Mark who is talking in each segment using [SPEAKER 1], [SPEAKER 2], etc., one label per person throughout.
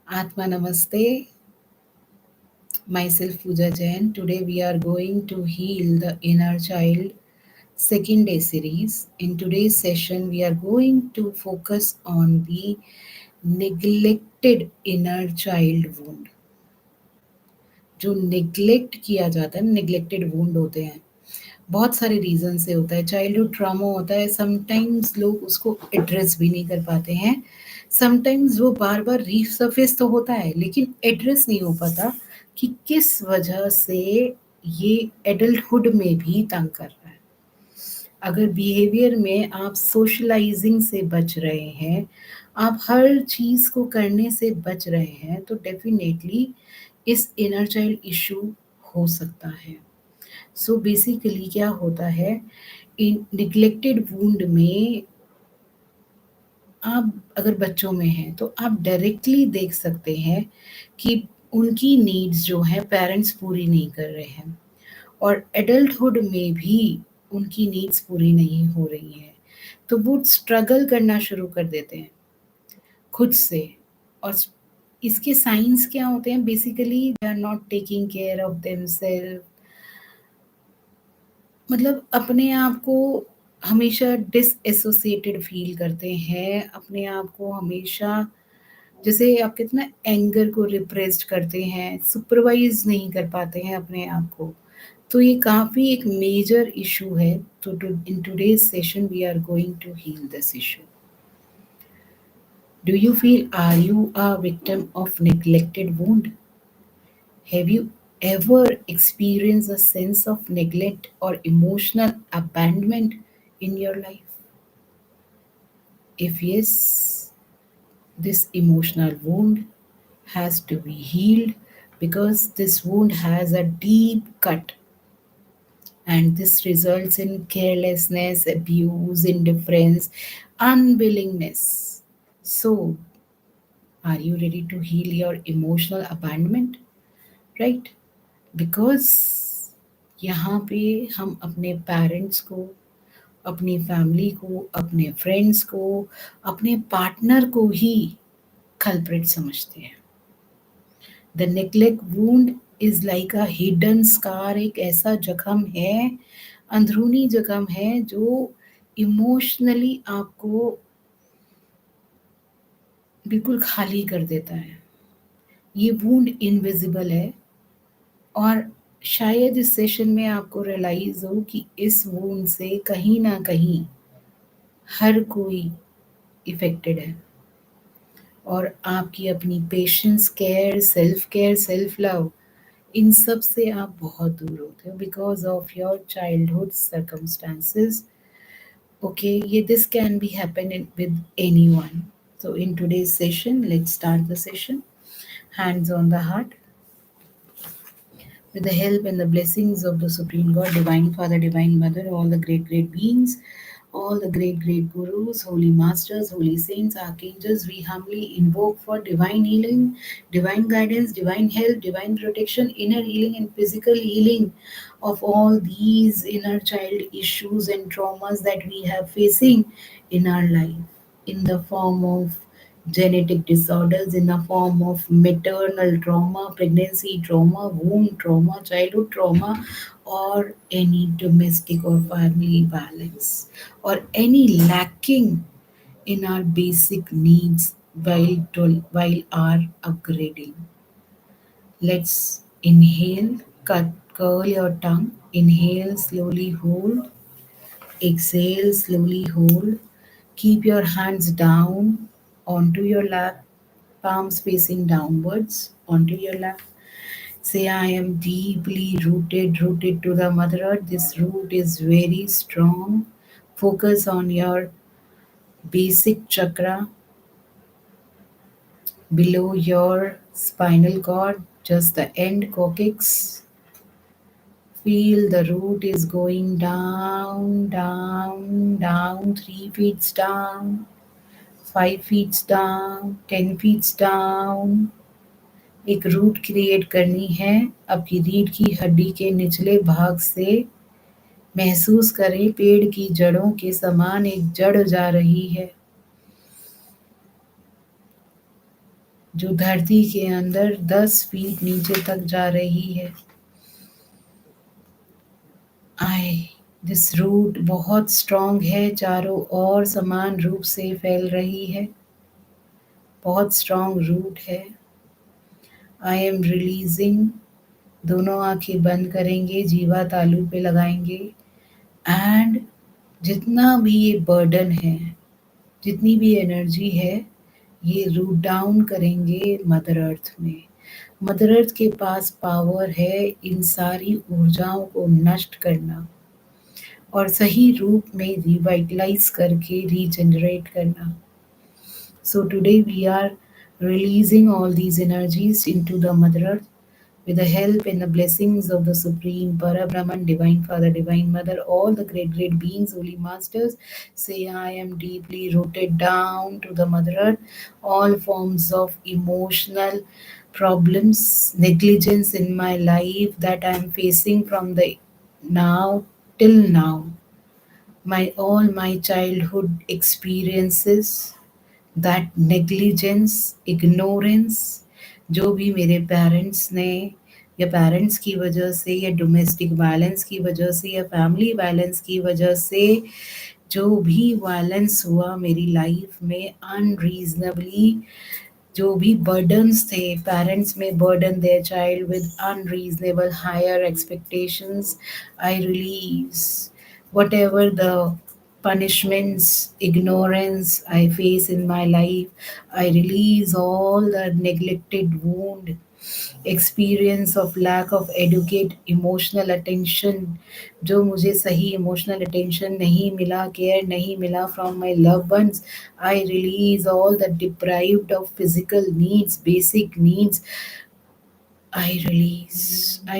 [SPEAKER 1] Atma Namaste, myself Pooja Jain. Today we are going to heal the inner child second day series. In today's session, we are going to focus on the neglected inner child wound. जो neglect किया जाता है, neglected wound होते हैं, बहुत सारे reason से होता है। चाइल्डहुड ट्रॉमा होता है, समटाइम्स लोग उसको एड्रेस भी नहीं कर पाते हैं। समटाइम्स वो बार-बार रीसर्फेस तो होता है, लेकिन एड्रेस नहीं हो पाता कि किस वजह से ये एडल्टहुड में भी तंग कर रहा है। अगर बिहेवियर में आप सोशलाइजिंग से बच रहे हैं, आप हर चीज़ को करने से बच रहे हैं, तो डेफ़िनेटली इस इनर चाइल्ड इश्यू हो सकता है। सो बेसिकली क्या होता है, इन निग्लेक्टेड वुंड में आप अगर बच्चों में हैं तो आप डायरेक्टली देख सकते हैं कि उनकी नीड्स जो हैं पेरेंट्स पूरी नहीं कर रहे हैं, और एडल्टहुड में भी उनकी नीड्स पूरी नहीं हो रही हैं, तो वो स्ट्रगल करना शुरू कर देते हैं खुद से। और इसके साइंस क्या होते हैं, basically they are not taking care of themselves, मतलब अपने आप को हमेशा डिसएसोसिएटेड फ़ील करते हैं, अपने आप को हमेशा, जैसे आप कहते हैं ना, एंगर को रिप्रेस्ड करते हैं, सुपरवाइज़ नहीं कर पाते हैं अपने आप को। तो ये काफ़ी एक मेजर इश्यू है। तो in today's session we are going to heal this issue. Do you feel are you a victim of neglected wound? Have you ever experienced a sense of neglect or emotional abandonment in your life? If yes, this emotional wound has to be healed, because this wound has a deep cut, and this results in carelessness, abuse, indifference, unwillingness. So, are you ready to heal your emotional abandonment? Right? Because यहाँ पे हम अपने parents को, अपनी family को, अपने friends को, अपने पार्टनर को ही कल्प्रिट समझते हैं। The neglect wound is like a hidden scar, एक ऐसा जख्म है, अंदरूनी जख्म है जो इमोशनली आपको बिल्कुल खाली कर देता है। ये वुंड इनविज़िबल है, और शायद इस सेशन में आपको रियलाइज़ हो कि इस वुंड से कहीं न कहीं हर कोई इफ़ेक्टेड है, और आपकी अपनी पेशेंस, केयर, सेल्फ लव, इन सब से आप बहुत दूर होते हो because of your childhood circumstances. Okay, ये this can be happen in with anyone. So in today's session, let's start the session. Hands on the heart. With the help and the blessings of the Supreme God, Divine Father, Divine Mother, all the great, great beings, all the great, great gurus, holy masters, holy saints, archangels, we humbly invoke for divine healing, divine guidance, divine help, divine protection, inner healing, and physical healing of all these inner child issues and traumas that we have facing in our life, in the form of genetic disorders, in the form of maternal trauma, pregnancy trauma, womb trauma, childhood trauma, or any domestic or family violence, or any lacking in our basic needs while our upgrading. Let's inhale, curl your tongue, inhale, slowly hold, exhale, slowly hold. Keep your hands down onto your lap, palms facing downwards onto your lap. Say, I am deeply rooted to the Mother Earth. This root is very strong. Focus on your basic chakra below your spinal cord, just the end coccyx. Feel the root is going down, down, down, 3 feet down, 5 feet down, 10 feet down. एक root create करनी है। आपकी रीढ़ की हड्डी के निचले भाग से महसूस करें पेड़ की जड़ों के समान एक जड़ जा रही है। जो धरती के अंदर 10 फीट नीचे तक जा रही है। आई दिस रूट बहुत स्ट्रांग है, चारों ओर समान रूप से फैल रही है, बहुत स्ट्रांग रूट है। आई एम रिलीजिंग, दोनों आंखें बंद करेंगे, जीवा तालू पे लगाएंगे एंड जितना भी ये बर्डन है, जितनी भी एनर्जी है, ये रूट डाउन करेंगे मदर अर्थ में। मदर अर्थ के पास पावर है इन सारी ऊर्जाओं को नष्ट करना और सही रूप में रिवाइटलाइज करके रीजनरेट करना। So today we are releasing all these energies into the Mother Earth with the help and the blessings of the Supreme Parabrahman, Divine Father, Divine Mother, all the great, great beings, holy masters. Say, I am deeply rooted down to the Mother Earth. All forms of emotional problems, negligence in my life that I am facing from the now till now, my all my childhood experiences, that negligence, ignorance, जो भी मेरे parents ने या parents की वजह से या domestic violence की वजह से या फैमिली वायलेंस की वजह से जो भी वायलेंस हुआ मेरी लाइफ में अनरीजनेबली, जो भी बर्डन्स थे, पेरेंट्स में burden their child with unreasonable higher expectations, I release whatever the punishments, ignorance I face in my life. I release all the neglected wound, experience of lack of adequate emotional attention, जो मुझे सही emotional attention नहीं मिला, care नहीं मिला from my love ones. I release all the deprived of physical needs, basic needs. I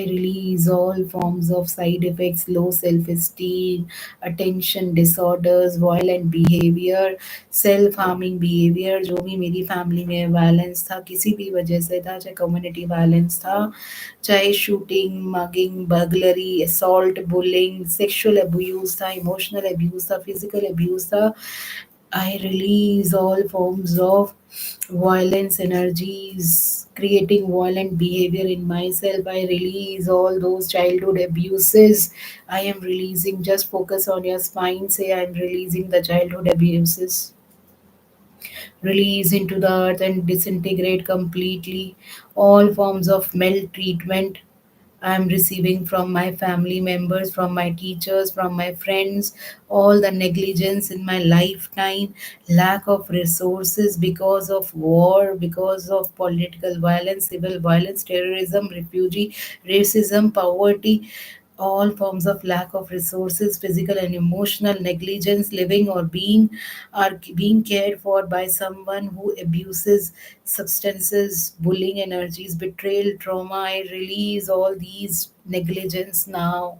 [SPEAKER 1] release all forms of side effects, low self-esteem, attention disorders, violent behavior, self-harming behavior, जो भी मेरी family में violence था किसी भी वजह से था, चाहे कम्युनिटी वायलेंस था, चाहे shooting, mugging, burglary, assault, bullying, sexual abuse था, इमोशनल अब्यूज था, फिजिकल अब्यूज था। I release all forms of violence energies, creating violent behavior in myself. I release all those childhood abuses. I am releasing, just focus on your spine, say, I am releasing the childhood abuses. Release into the earth and disintegrate completely. All forms of maltreatment I am receiving from my family members, from my teachers, from my friends, all the negligence in my lifetime, lack of resources because of war, because of political violence, civil violence, terrorism, refugee, racism, poverty, all forms of lack of resources, physical and emotional negligence, living or being are being cared for by someone who abuses substances, bullying energies, betrayal, trauma. I release all these negligence now.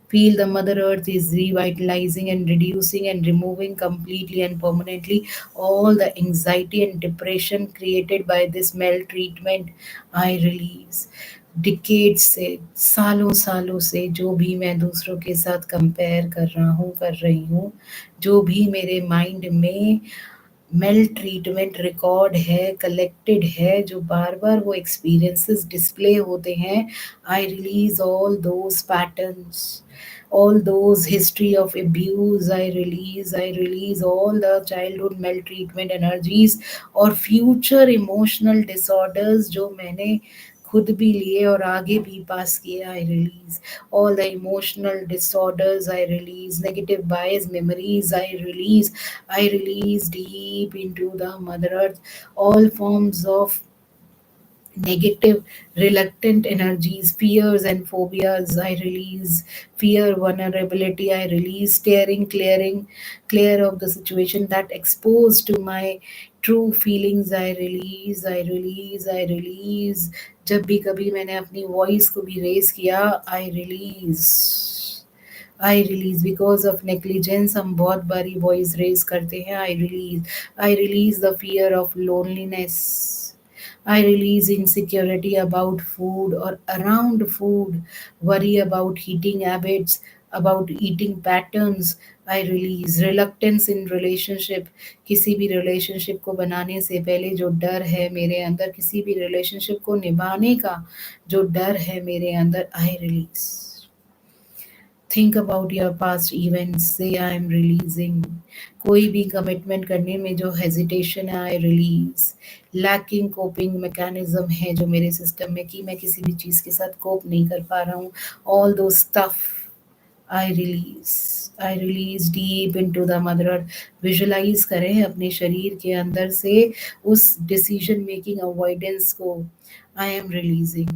[SPEAKER 1] Feel the Mother Earth is revitalizing and reducing and removing completely and permanently all the anxiety and depression created by this maltreatment. I release. Decade से, सालों सालों से जो भी मैं दूसरों के साथ कंपेयर कर रहा हूँ, कर रही हूँ, जो भी मेरे माइंड में मेल ट्रीटमेंट रिकॉर्ड है, कलेक्टेड है, जो बार बार वो एक्सपीरियंसेस डिस्प्ले होते हैं, I release all those patterns, all those history of abuse, I release all the childhood maltreatment energies और future emotional disorders जो मैंने खुद भी लिए और आगे भी पास किए, I release all the emotional disorders, I release negative bias memories, I release deep into the mother earth all forms of negative reluctant energies, fears and phobias, I release fear, vulnerability, I release tearing, clear of the situation that exposed to my true feelings, I release जब भी कभी मैंने अपनी voice को भी raise किया, I release because of negligence हम बहुत बारी वॉइस रेज करते हैं, I release the fear of loneliness, I release insecurity about food or around food, worry about eating habits. About eating patterns I release, reluctance in relationship, किसी भी relationship को बनाने से पहले जो डर है मेरे अंदर, किसी भी रिलेशनशिप को निभाने का जो डर है मेरे अंदर, I release. Think about your past events, से आई एम रिलीजिंग। कोई भी कमिटमेंट करने में जो हेजिटेशन है, I release. Lacking coping mechanism है जो मेरे सिस्टम में, कि मैं किसी भी चीज़ के साथ कोप नहीं कर पा रहा हूँ, although stuff I release. I release deep into the mother earth. Visualise करें अपने शरीर के अंदर से उस डिसीजन मेकिंग अवॉइडेंस को, आई एम रिलीजिंग।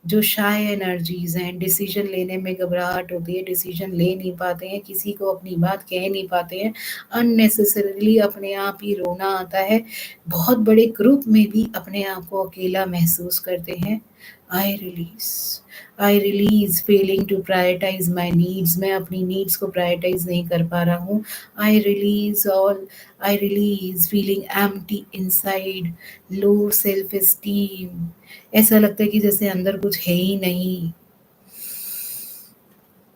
[SPEAKER 1] जो शाय एनर्जीज हैं, डिसीजन लेने में घबराहट होती है, डिसीजन ले नहीं पाते हैं, किसी को अपनी बात कह नहीं पाते हैं, अननेसेसरीली अपने आप ही रोना आता है, बहुत बड़े ग्रुप में भी अपने आप को अकेला महसूस करते हैं, I release. I release failing to prioritise my needs, मैं अपनी नीड्स को प्रायोरिटाइज नहीं कर पा रहा हूँ, आई release all. I release feeling empty inside, low self esteem, ऐसा लगता है कि जैसे अंदर कुछ है ही नहीं।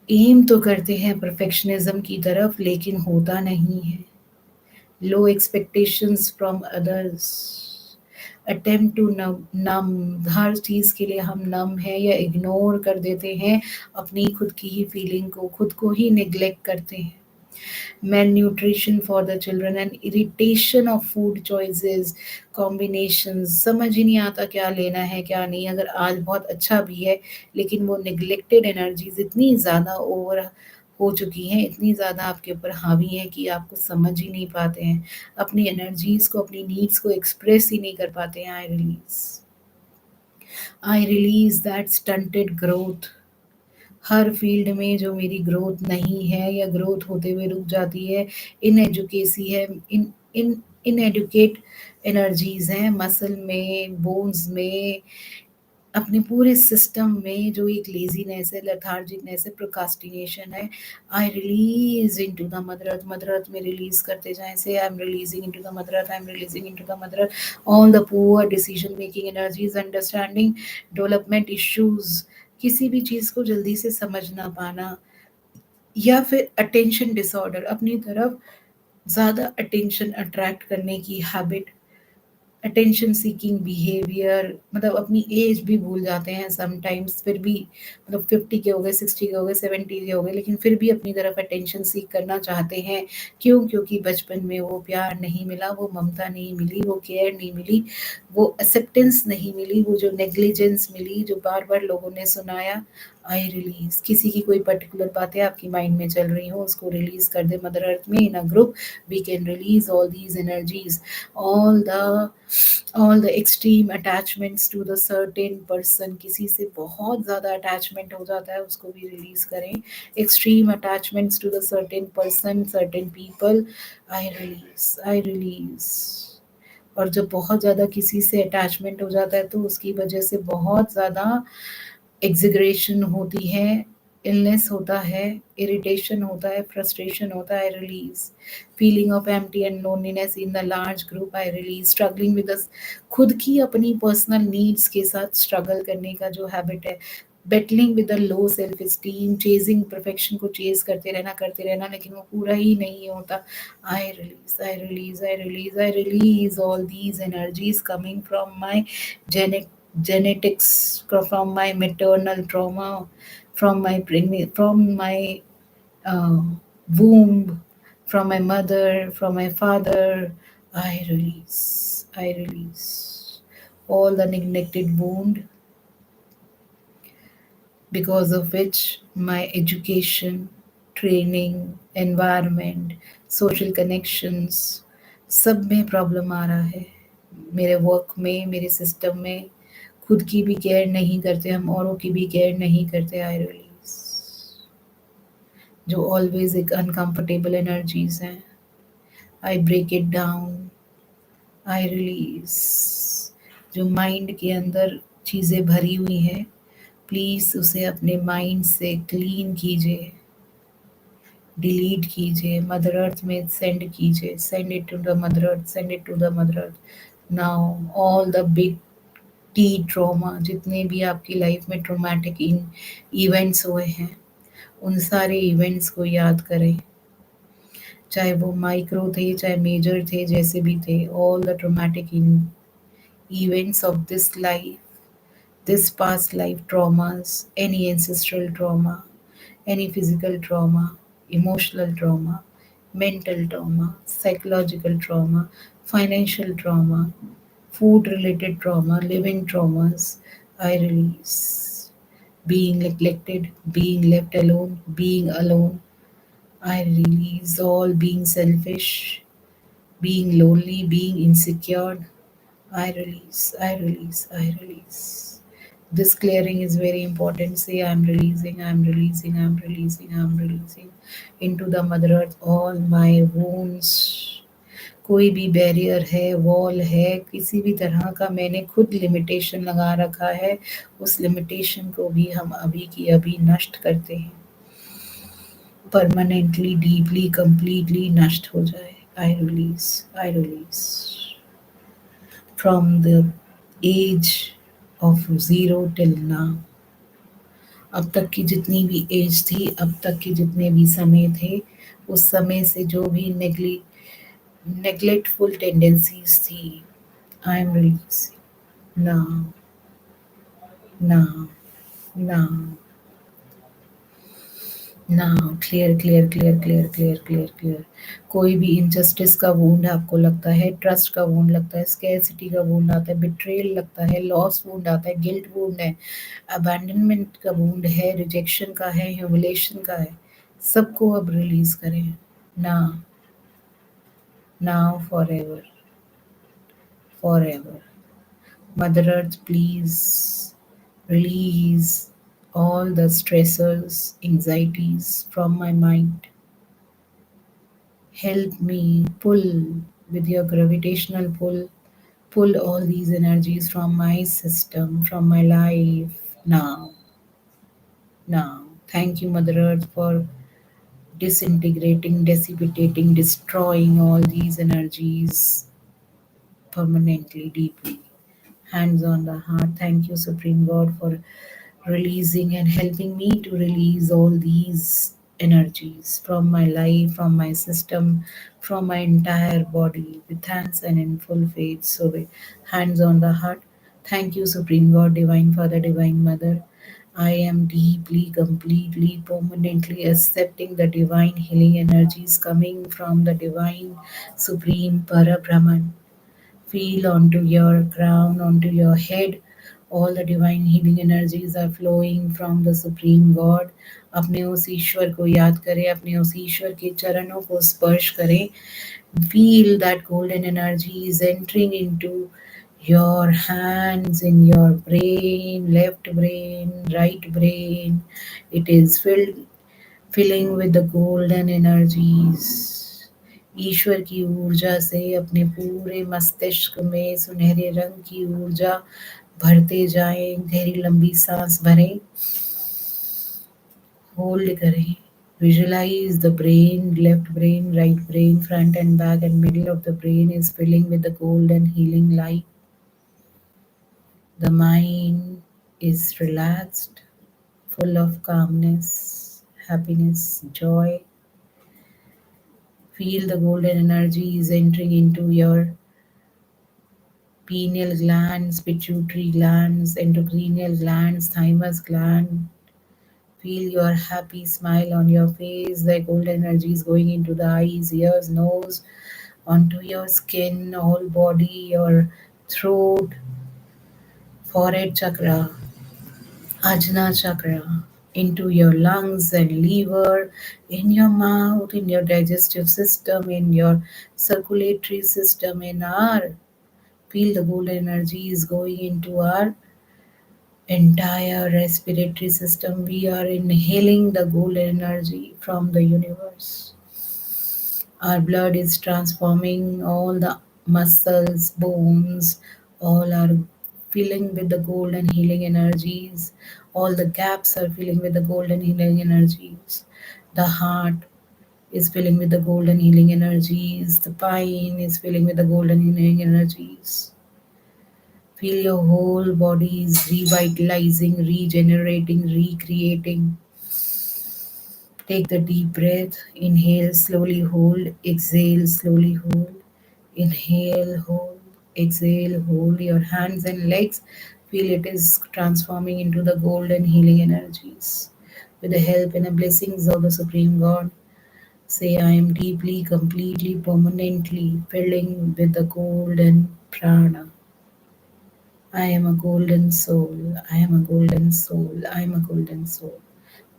[SPEAKER 1] एम तो करते हैं परफेक्शनिज्म की तरफ, लेकिन होता नहीं है। Low expectations from others, attempt to numb, हर चीज़ के लिए हम नम हैं या इग्नोर कर देते हैं अपनी खुद की ही फीलिंग को, खुद को ही निग्लेक्ट करते हैं। malnutrition for the children and irritation of food choices, combinations, समझ ही नहीं आता क्या लेना है क्या नहीं। अगर आज बहुत अच्छा भी है, लेकिन वो नेग्लेक्टेड एनर्जीज इतनी ज़्यादा ओवर हो चुकी हैं, इतनी ज़्यादा आपके ऊपर हावी हैं कि आपको समझ ही नहीं पाते हैं, अपनी एनर्जीज को, अपनी नीड्स को एक्सप्रेस ही नहीं कर पाते हैं। I release that stunted growth, her field में जो मेरी ग्रोथ नहीं है या ग्रोथ होते हुए रुक जाती है, इन एजुकेसी है, इन इनएडुकेट एनर्जीज हैं मसल में, बोन्स में, अपने पूरे सिस्टम में जो एक लेजीनेस है, लेथार्जिकनेस है, प्रोकास्टिनेशन है, I release into the mother earth. Mother earth में रिलीज करते जाएं, से I am releasing into the mother earth, I am releasing into the mother earth all the poor decision making energies, understanding development issues, किसी भी चीज़ को जल्दी से समझ ना पाना, या फिर अटेंशन डिसऑर्डर, अपनी तरफ ज़्यादा अटेंशन अट्रैक्ट करने की हैबिट, अटेंशन सीकिंग बिहेवियर, मतलब अपनी एज भी भूल जाते हैं समटाइम्स, फिर भी मतलब 50 के हो गए, 60 के हो गए, 70 के हो गए, लेकिन फिर भी अपनी तरफ अटेंशन सीक करना चाहते हैं। क्यों? क्योंकि बचपन में वो प्यार नहीं मिला, वो ममता नहीं मिली, वो केयर नहीं मिली, वो एक्सेप्टेंस नहीं मिली, वो जो नेग्लिजेंस मिली, जो बार बार लोगों ने सुनाया। आई रिलीज, किसी की कोई पर्टिकुलर बातें आपकी माइंड में चल रही हो, उसको रिलीज कर दे मदर अर्थ में, in a group we can release all these energies, all the all the extreme attachments to the certain person, किसी से बहुत ज़्यादा अटैचमेंट हो जाता है, उसको भी रिलीज करें। Extreme attachments to the certain person, certain people, I release, I release. और जब बहुत ज़्यादा किसी से अटैचमेंट हो जाता है तो उसकी वजह से बहुत ज़्यादा एग्जिग्रेशन होती है, इलनेस होता है, इरिटेशन होता है, फ्रस्ट्रेशन होता है, release. Feeling of empty and loneliness in the large group, I release. Struggling with खुद की अपनी पर्सनल नीड्स के साथ स्ट्रगल करने का जो हैबिट है, battling with the low self esteem, chasing perfection को चेज करते रहना, लेकिन वो पूरा ही नहीं होता। I release, I release, I release, I release all these energies coming from my genetics, from my maternal trauma, from my uh, womb, from my mother, from my father. I release all the neglected wound because of which my education, training, environment, social connections, सब में problem आ रहा है। मेरे work में, मेरे system में खुद की भी केयर नहीं करते हम, औरों की भी केयर नहीं करते। आई रिलीज, जो ऑलवेज एक अनकंफर्टेबल एनर्जीज हैं, I break it down, I release. जो माइंड के अंदर चीज़ें भरी हुई हैं, प्लीज़ उसे अपने माइंड से क्लीन कीजिए, डिलीट कीजिए, मदर अर्थ में सेंड कीजिए, send it to the mother earth, send it to the mother earth now. All the big T trauma, जितने भी आपकी लाइफ में ट्रोमैटिक इन इवेंट्स हुए हैं, उन सारे इवेंट्स को याद करें, चाहे वो माइक्रो थे, चाहे मेजर थे, जैसे भी थे, all the traumatic events of this life, this past life traumas, any ancestral trauma, any physical trauma, emotional trauma, mental trauma, psychological trauma, financial trauma, food related trauma, living traumas, I release. Being neglected, being left alone, being alone, I release all being selfish, being lonely, being insecure, I release, I release, I release. This clearing is very important. Say, I'm releasing, I'm releasing, I'm releasing, I'm releasing into the Mother Earth all my wounds. कोई भी barrier है, wall है, किसी भी तरह का मैंने खुद लिमिटेशन लगा रखा है, उस लिमिटेशन को भी हम अभी की अभी नष्ट करते हैं, परमानेंटली, डीपली, कंप्लीटली नष्ट हो जाए. I release, I release from the age of zero till now. अब तक की जितनी भी एज थी, अब तक के जितने भी समय थे, उस समय से जो भी नेग्लेक्टफुल टेंडेंसीज थी, I am releasing now, now, now, now. Clear, clear, clear, clear, clear, clear, clear. कोई भी इनजस्टिस का वुंड आपको लगता है, ट्रस्ट का वुंड लगता है, स्कैरसिटी का वुंड आता है, बिट्रेयल लगता है, लॉस वुंड आता है, गिल्ट वुंड है, अबैंडनमेंट का वुंड है, रिजेक्शन का है, ह्यूमिलेशन का है, सबको अब रिलीज करें. Now, now, forever, forever. Mother earth please release all the stressors, anxieties from my mind. Help me pull with your gravitational pull all these energies from my system, from my life now. Now. Thank you, Mother Earth, for disintegrating, dissipating, destroying all these energies permanently, deeply. Hands on the heart. Thank you, Supreme God, for releasing and helping me to release all these energies from my life, from my system, from my entire body with thanks and in full faith. So, with hands on the heart. Thank you, Supreme God, Divine Father, Divine Mother. I am deeply, completely, permanently accepting the divine healing energies coming from the divine, supreme Para Brahman. Feel onto your crown, onto your head. All the divine healing energies are flowing from the Supreme God. अपने उस ईश्वर को याद करें, अपने उस ईश्वर के चरणों को स्पर्श करें. Feel that golden energy is entering into your hands, in your brain, left brain, right brain. It is filling with the golden energies. ईश्वर की ऊर्जा से अपने पूरे मस्तिष्क में सुनहरे रंग की ऊर्जा भरते जाएं. गहरी लंबी सांस भरें, होल्ड करें. Visualize the brain, left brain, right brain, front and back and middle of the brain is filling with the golden healing light. The mind is relaxed, full of calmness, happiness, joy. Feel the golden energy is entering into your pineal glands, pituitary glands, endocrineal glands, thymus gland. Feel your happy smile on your face. The golden energy is going into the eyes, ears, nose, onto your skin, whole body, your throat, forehead chakra, Ajna chakra, into your lungs and liver, in your mouth, in your digestive system, in your circulatory system, in our. Feel the golden energy is going into our entire respiratory system. We are inhaling the golden energy from the universe. Our blood is transforming all the muscles, bones, all are filling with the golden healing energies. All the gaps are filling with the golden healing energies. The heart is filling with the golden healing energies. The spine is filling with the golden healing energies. Feel your whole body is revitalizing, regenerating, recreating. Take the deep breath. Inhale, slowly hold. Exhale, slowly hold. Inhale, hold. Exhale, hold. Your hands and legs. Feel it is transforming into the golden healing energies. With the help and the blessings of the Supreme God, say, I am deeply, completely, permanently filling with the golden prana. I am a golden soul. I am a golden soul. I am a golden soul.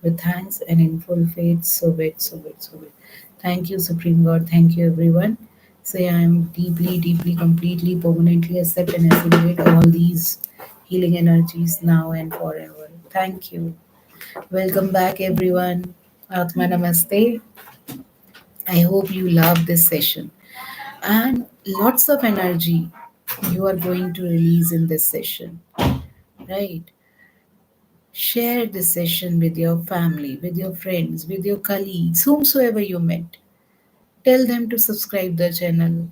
[SPEAKER 1] With thanks and in full faith, so it, so it, so it. Thank you, Supreme God. Thank you, everyone. Say, I am deeply, deeply, completely, permanently accept and assimilate all these healing energies now and forever. Thank you. Welcome back, everyone. Atma Namaste. I hope you love this session and lots of energy you are going to release in this session, right? Share this session with your family, with your friends, with your colleagues, whomsoever you met. Tell them to subscribe the channel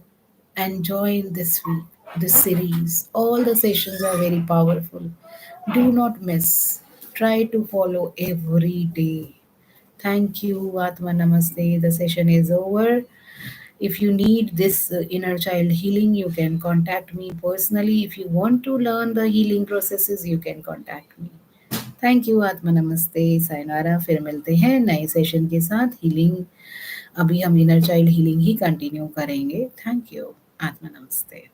[SPEAKER 1] and join this week, this series. All the sessions are very powerful. Do not miss. Try to follow every day. Thank you, Atma Namaste. The session is over. If you need this inner child healing, you can contact me personally. If you want to learn the healing processes, you can contact me. Thank you आत्मा नमस्ते sayonara फिर मिलते हैं नए session के साथ healing अभी हम इनर चाइल्ड हीलिंग ही कंटिन्यू करेंगे थैंक यू आत्मा नमस्ते